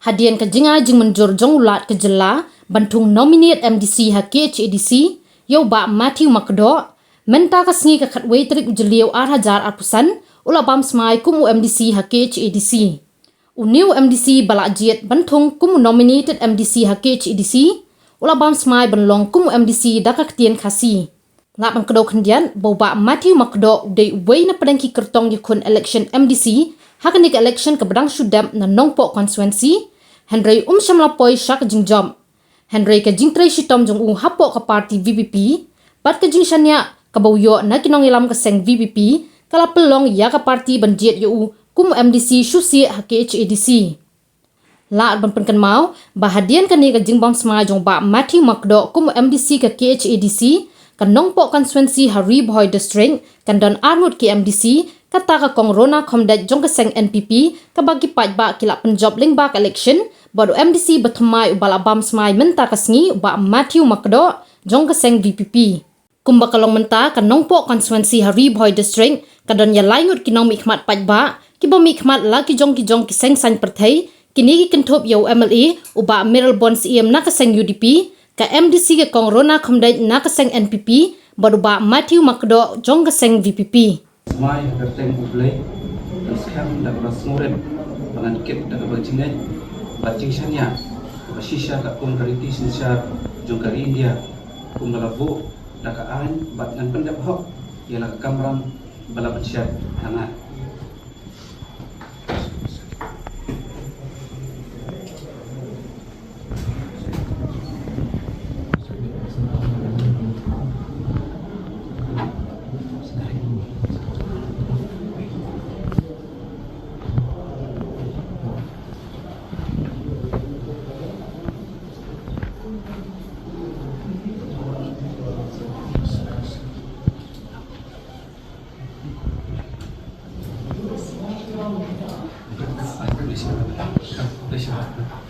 Hadian ke jinga jing menjur jong ulat ke jela bantung nominate MDC ha KHADC yo ba Matthew Makdo menta ka sngi ka khatwei trik jeliu 8,000 arpusan ula bam smai kumu MDC ha KHADC uniu MDC balak jiet bantung kumu nominated MDC ha KHADC ula bam smai benlong kumu MDC daka ketien khasi la bang kedo khendian bo ba Matthew Makdo de wei na pedangki kertong yakun election MDC hakanik election ke bedang sudam na Nongpoh constituency Henry Shamlapoi Shak Jingjom Henry ke jingtrai shitom jong hapo ka parti VPP pat ke jingshanya ka bawyo na kinong ilam ka seng VPP kala pelong ya ka parti banjiet yu kum MDC Shusi ha KHADC la ban penkan mau bahadian kani ka jingbam sma jong ba Matthew Makdo kum MDC ka KHADC ka Nongpoh constituency Hari Boy district kan don Ngut ke MDC kata ka kong Rona Komdat jong ka seng NPP ka bagi pat ba kila penjob ling bak election baru MDC bertemai ubala bam smai menta kasngi uba Matthew Makdo jong ka seng VPP kumba kalong menta ka Nongpoh constituency Hari Boy district kadon ya laingut ki Nongmihkhmat pat ba ki Nongmihkhmat la ki jong ki seng san perthai kini ki kentop yo MLA uba Meryl Bonds na ka seng UDP ka MDC ka kong Rona Komdat na ka seng NPP baru ba Matthew Makdo jong ka seng VPP Mai berteng ublay dan sekarang dah berasmuren dengan kip dan berjingai bajing sanya basisya ka kung kariti sinsya jong kari India kung malabu dakaan bat ngan pendap hok ialah kamram bala pensyat hangat Terima kasih.